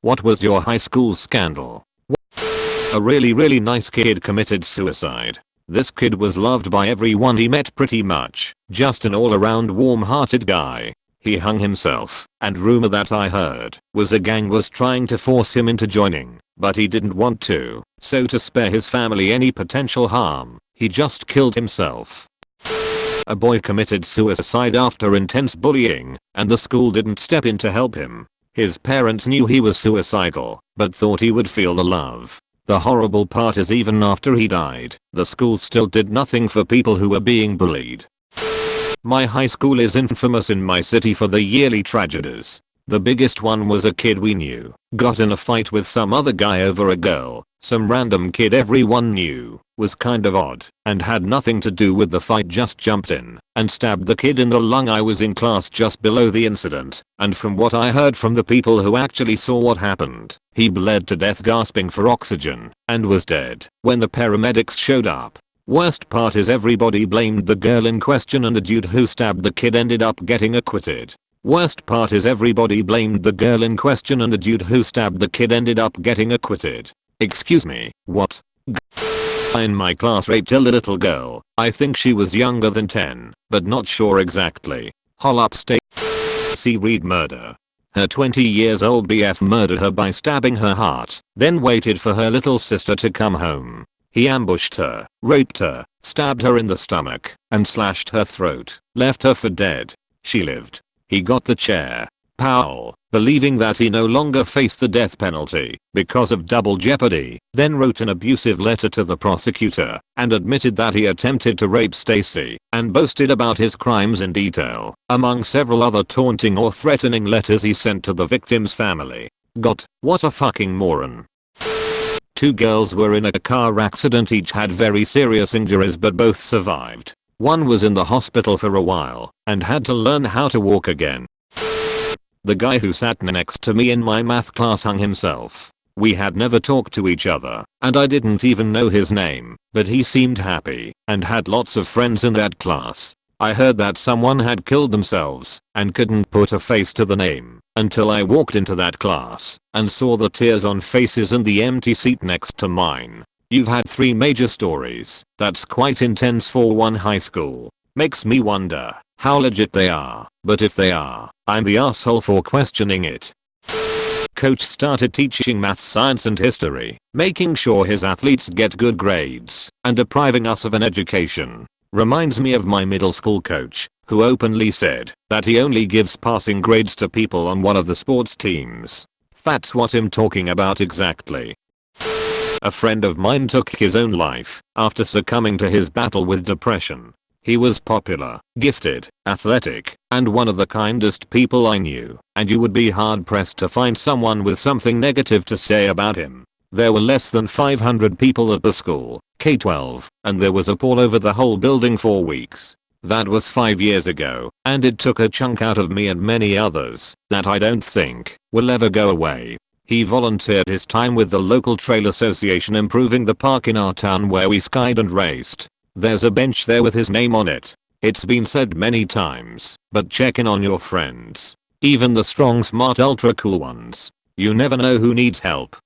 What was your high school scandal? A really nice kid committed suicide. This kid was loved by everyone he met pretty much, just an all around warm-hearted guy. He hung himself, and rumor that I heard was a gang was trying to force him into joining, but he didn't want to, so to spare his family any potential harm, he just killed himself. A boy committed suicide after intense bullying, and the school didn't step in to help him. His parents knew he was suicidal, but thought he would feel the love. The horrible part is even after he died, the school still did nothing for people who were being bullied. My high school is infamous in my city for the yearly tragedies. The biggest one was a kid we knew got in a fight with some other guy over a girl. Some random kid everyone knew was kind of odd and had nothing to do with the fight, just jumped in and stabbed the kid in the lung. I was in class just below the incident, and from what I heard from the people who actually saw what happened, he bled to death gasping for oxygen and was dead when the paramedics showed up. Worst part is everybody blamed the girl in question and the dude who stabbed the kid ended up getting acquitted. Worst part is everybody blamed the girl in question and the dude who stabbed the kid ended up getting acquitted. Excuse me, what? In my class raped a little girl. I think she was younger than 10, but not sure exactly. Hol upstate. See Reed murder. Her 20 years old BF murdered her by stabbing her heart, then waited for her little sister to come home. He ambushed her, raped her, stabbed her in the stomach, and slashed her throat, left her for dead. She lived. He got the chair. Powell, believing that he no longer faced the death penalty because of double jeopardy, then wrote an abusive letter to the prosecutor and admitted that he attempted to rape Stacy and boasted about his crimes in detail, among several other taunting or threatening letters he sent to the victim's family. What a fucking moron. Two girls were in a car accident, each had very serious injuries but both survived. One was in the hospital for a while and had to learn how to walk again. The guy who sat next to me in my math class hung himself. We had never talked to each other, and I didn't even know his name, but he seemed happy and had lots of friends in that class. I heard that someone had killed themselves and couldn't put a face to the name until I walked into that class and saw the tears on faces and the empty seat next to mine. You've had 3 major stories. That's quite intense for one high school. Makes me wonder how legit they are, but if they are, I'm the asshole for questioning it. Coach started teaching math, science and history, making sure his athletes get good grades, and depriving us of an education. Reminds me of my middle school coach, who openly said that he only gives passing grades to people on one of the sports teams. That's what I'm talking about exactly. A friend of mine took his own life after succumbing to his battle with depression. He was popular, gifted, athletic, and one of the kindest people I knew, and you would be hard pressed to find someone with something negative to say about him. There were less than 500 people at the school, K-12, and there was a pall over the whole building for weeks. That was 5 years ago, and it took a chunk out of me and many others that I don't think will ever go away. He volunteered his time with the local trail association, improving the park in our town where we skied and raced. There's a bench there with his name on it. It's been said many times, but check in on your friends. Even the strong, smart, ultra cool ones. You never know who needs help.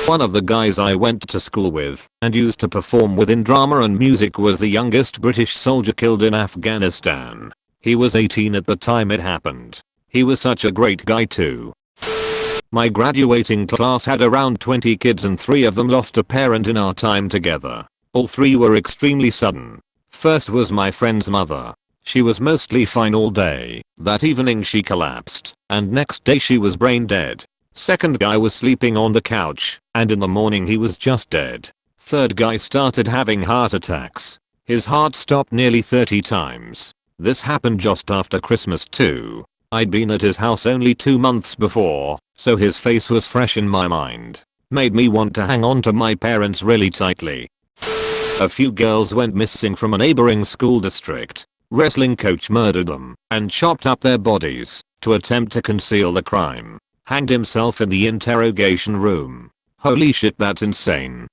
One of the guys I went to school with and used to perform with in drama and music was the youngest British soldier killed in Afghanistan. He was 18 at the time it happened. He was such a great guy too. My graduating class had around 20 kids and 3 of them lost a parent in our time together. All 3 were extremely sudden. First was my friend's mother. She was mostly fine all day. That evening she collapsed, and next day she was brain dead. Second guy was sleeping on the couch, and in the morning he was just dead. Third guy started having heart attacks. His heart stopped nearly 30 times. This happened just after Christmas too. I'd been at his house only 2 months before, so his face was fresh in my mind. Made me want to hang on to my parents really tightly. A few girls went missing from a neighboring school district. Wrestling coach murdered them and chopped up their bodies to attempt to conceal the crime. Hanged himself in the interrogation room. Holy shit, that's insane.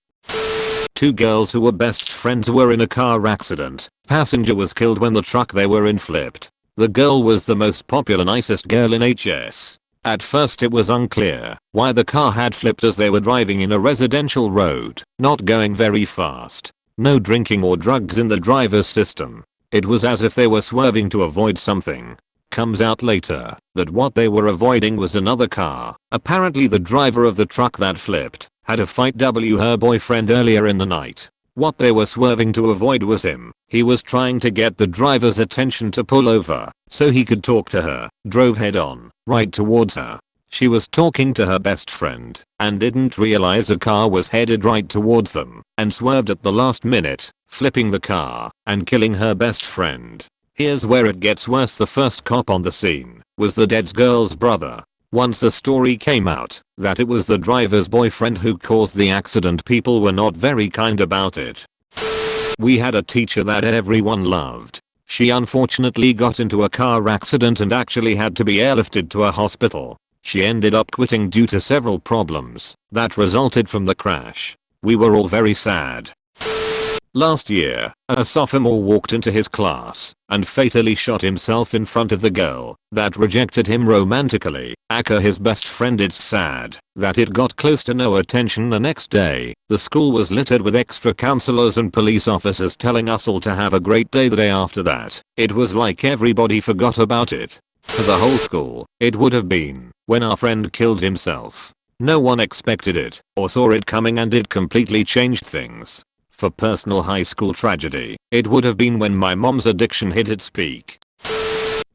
2 girls who were best friends were in a car accident. Passenger was killed when the truck they were in flipped. The girl was the most popular, nicest girl in HS. At first it was unclear why the car had flipped as they were driving in a residential road, not going very fast. No drinking or drugs in the driver's system. It was as if they were swerving to avoid something. Comes out later that what they were avoiding was another car. Apparently the driver of the truck that flipped had a fight with her boyfriend earlier in the night. What they were swerving to avoid was him. He was trying to get the driver's attention to pull over so he could talk to her. Drove head on, right towards her. She was talking to her best friend and didn't realize a car was headed right towards them and swerved at the last minute, flipping the car and killing her best friend. Here's where it gets worse. The first cop on the scene was the dead girl's brother. Once the story came out that it was the driver's boyfriend who caused the accident, people were not very kind about it. We had a teacher that everyone loved. She unfortunately got into a car accident and actually had to be airlifted to a hospital. She ended up quitting due to several problems that resulted from the crash. We were all very sad. Last year, a sophomore walked into his class and fatally shot himself in front of the girl that rejected him romantically, aka his best friend. It's sad that it got close to no attention. The next day, the school was littered with extra counselors and police officers telling us all to have a great day. The day after that, it was like everybody forgot about it. For the whole school, it would have been when our friend killed himself. No one expected it or saw it coming, and it completely changed things. For personal high school tragedy, it would have been when my mom's addiction hit its peak.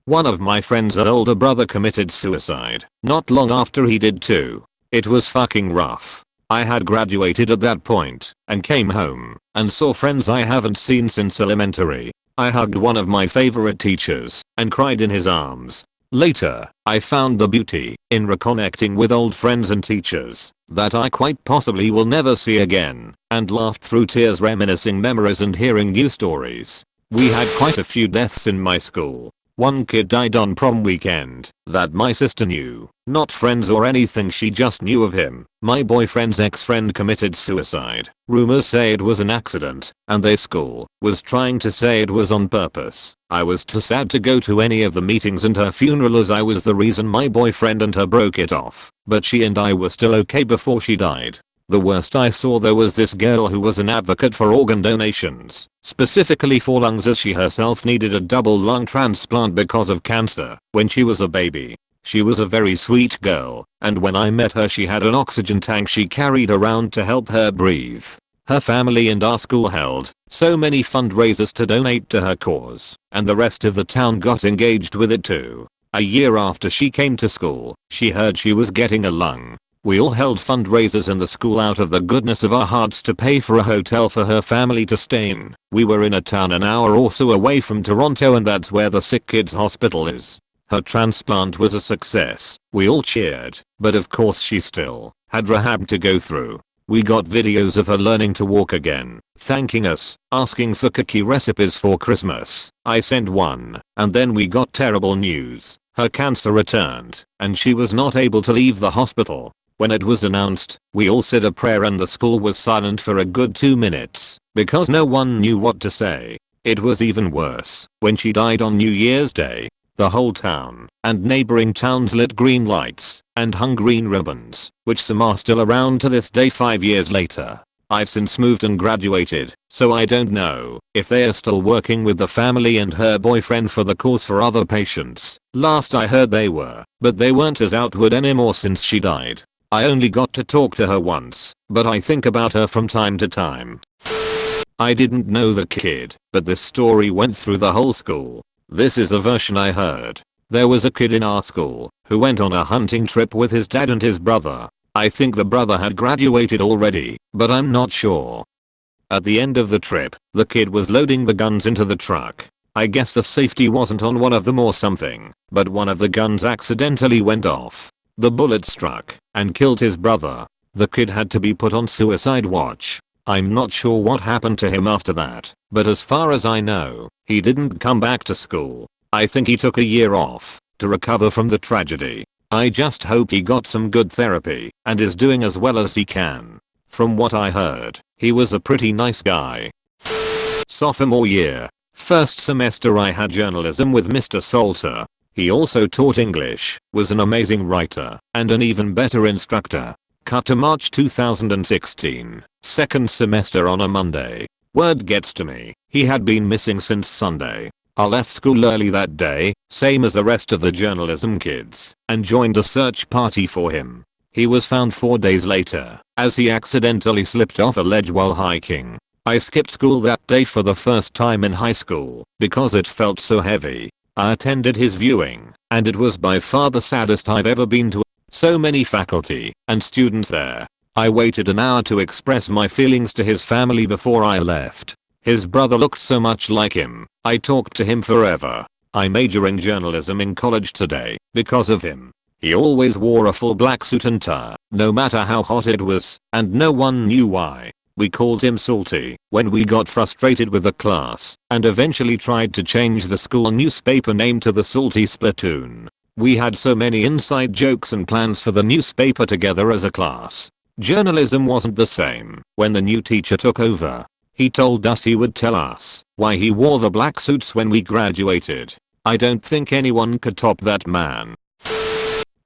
One of my friend's older brother committed suicide not long after he did too. It was fucking rough. I had graduated at that point and came home and saw friends I haven't seen since elementary. I hugged one of my favorite teachers and cried in his arms. Later, I found the beauty in reconnecting with old friends and teachers that I quite possibly will never see again, and laughed through tears reminiscing memories and hearing new stories. We had quite a few deaths in my school. One kid died on prom weekend that my sister knew. Not friends or anything, she just knew of him. My boyfriend's ex-friend committed suicide. Rumors say it was an accident, and their school was trying to say it was on purpose. I was too sad to go to any of the meetings and her funeral, as I was the reason my boyfriend and her broke it off. But she and I were still okay before she died. The worst I saw though was this girl who was an advocate for organ donations, specifically for lungs, as she herself needed a double lung transplant because of cancer when she was a baby. She was a very sweet girl, and when I met her she had an oxygen tank she carried around to help her breathe. Her family and our school held so many fundraisers to donate to her cause, and the rest of the town got engaged with it too. A year after she came to school, she heard she was getting a lung. We all held fundraisers in the school out of the goodness of our hearts to pay for a hotel for her family to stay in. We were in a town an hour or so away from Toronto, and that's where the sick kids hospital is. Her transplant was a success. We all cheered, but of course she still had rehab to go through. We got videos of her learning to walk again, thanking us, asking for cookie recipes for Christmas. I sent one, and then we got terrible news. Her cancer returned, and she was not able to leave the hospital. When it was announced, we all said a prayer and the school was silent for a good 2 minutes because no one knew what to say. It was even worse when she died on New Year's Day. The whole town and neighboring towns lit green lights and hung green ribbons, which some are still around to this day 5 years later. I've since moved and graduated, so I don't know if they are still working with the family and her boyfriend for the cause for other patients. Last I heard they were, but they weren't as outward anymore since she died. I only got to talk to her once, but I think about her from time to time. I didn't know the kid, but this story went through the whole school. This is the version I heard. There was a kid in our school who went on a hunting trip with his dad and his brother. I think the brother had graduated already, but I'm not sure. At the end of the trip, the kid was loading the guns into the truck. I guess the safety wasn't on one of them or something, but one of the guns accidentally went off. The bullet struck and killed his brother. The kid had to be put on suicide watch. I'm not sure what happened to him after that, but as far as I know, he didn't come back to school. I think he took a year off to recover from the tragedy. I just hope he got some good therapy and is doing as well as he can. From what I heard, he was a pretty nice guy. Sophomore year. First semester I had journalism with Mr. Salter. He also taught English, was an amazing writer, and an even better instructor. Cut to March 2016, second semester on a Monday. Word gets to me, he had been missing since Sunday. I left school early that day, same as the rest of the journalism kids, and joined a search party for him. He was found 4 days later, as he accidentally slipped off a ledge while hiking. I skipped school that day for the first time in high school, because it felt so heavy. I attended his viewing, and it was by far the saddest I've ever been to. So many faculty and students there. I waited an hour to express my feelings to his family before I left. His brother looked so much like him. I talked to him forever. I major in journalism in college today because of him. He always wore a full black suit and tie, no matter how hot it was, and no one knew why. We called him Salty when we got frustrated with the class and eventually tried to change the school newspaper name to the Salty Splatoon. We had so many inside jokes and plans for the newspaper together as a class. Journalism wasn't the same when the new teacher took over. He told us he would tell us why he wore the black suits when we graduated. I don't think anyone could top that man.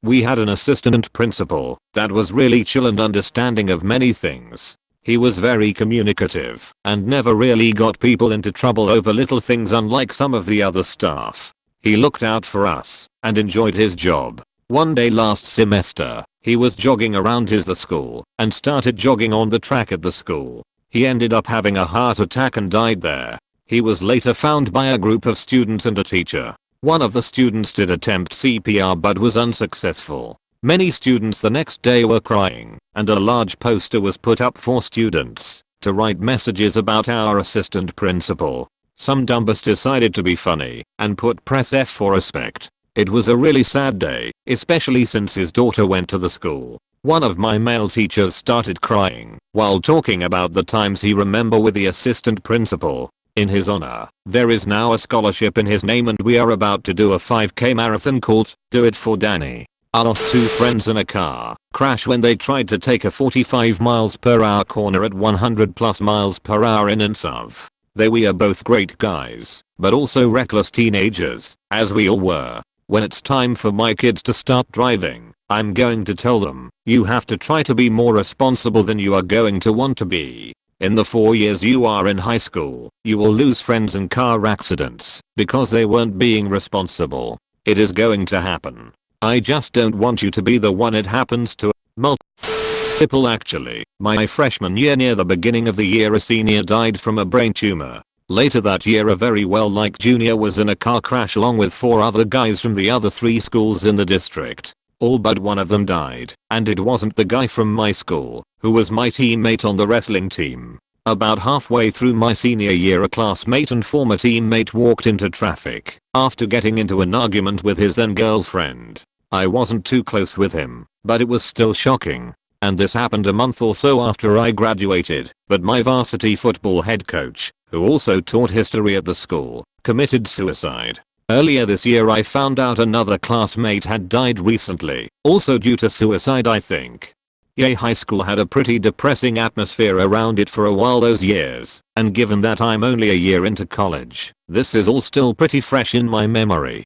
We had an assistant principal that was really chill and understanding of many things. He was very communicative and never really got people into trouble over little things, unlike some of the other staff. He looked out for us and enjoyed his job. One day last semester, he was jogging around the school and started jogging on the track at the school. He ended up having a heart attack and died there. He was later found by a group of students and a teacher. One of the students did attempt CPR but was unsuccessful. Many students the next day were crying, and a large poster was put up for students to write messages about our assistant principal. Some dumbass decided to be funny and put press F for respect. It was a really sad day, especially since his daughter went to the school. One of my male teachers started crying while talking about the times he remembered with the assistant principal. In his honor, there is now a scholarship in his name, and we are about to do a 5K marathon called Do It for Danny. I lost 2 friends in a car crash when they tried to take a 45 miles per hour corner at 100 plus miles per hour in Insuv. They were both great guys, but also reckless teenagers, as we all were. When it's time for my kids to start driving, I'm going to tell them, you have to try to be more responsible than you are going to want to be. In the 4 years you are in high school, you will lose friends in car accidents because they weren't being responsible. It is going to happen. I just don't want you to be the one it happens to. Multiple actually. My freshman year, near the beginning of the year, a senior died from a brain tumor. Later that year, a very well-liked junior was in a car crash along with 4 other guys from the other 3 schools in the district. All but one of them died, and it wasn't the guy from my school, who was my teammate on the wrestling team. About halfway through my senior year, a classmate and former teammate walked into traffic after getting into an argument with his then girlfriend. I wasn't too close with him, but it was still shocking. And this happened a month or so after I graduated, but my varsity football head coach, who also taught history at the school, committed suicide. Earlier this year I found out another classmate had died recently, also due to suicide, I think. Yay, high school had a pretty depressing atmosphere around it for a while those years, and given that I'm only a year into college, this is all still pretty fresh in my memory.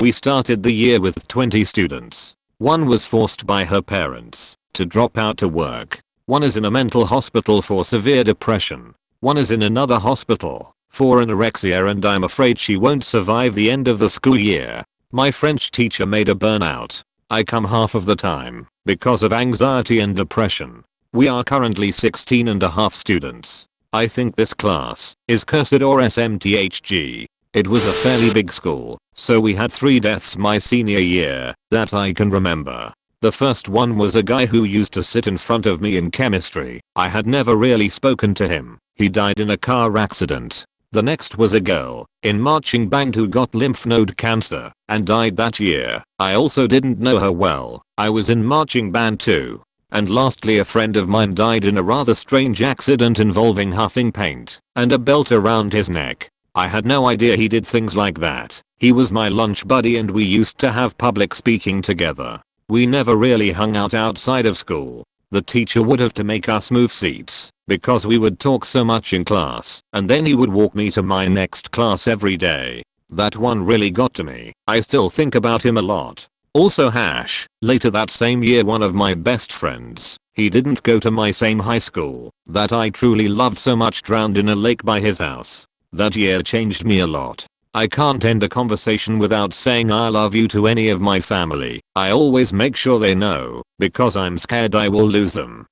We started the year with 20 students. One was forced by her parents to drop out to work. One is in a mental hospital for severe depression. One is in another hospital for anorexia, and I'm afraid she won't survive the end of the school year. My French teacher made a burnout. I come half of the time because of anxiety and depression. We are currently 16.5 students. I think this class is cursed or SMTHG. It was a fairly big school, so we had 3 deaths my senior year that I can remember. The first one was a guy who used to sit in front of me in chemistry. I had never really spoken to him. He died in a car accident. The next was a girl in marching band who got lymph node cancer and died that year. I also didn't know her well. I was in marching band too. And lastly, a friend of mine died in a rather strange accident involving huffing paint and a belt around his neck. I had no idea he did things like that. He was my lunch buddy and we used to have public speaking together. We never really hung out outside of school. The teacher would have to make us move seats because we would talk so much in class, and then he would walk me to my next class every day. That one really got to me. I still think about him a lot. Also later that same year one of my best friends, he didn't go to my same high school, that I truly loved so much, drowned in a lake by his house. That year changed me a lot. I can't end a conversation without saying I love you to any of my family. I always make sure they know, because I'm scared I will lose them.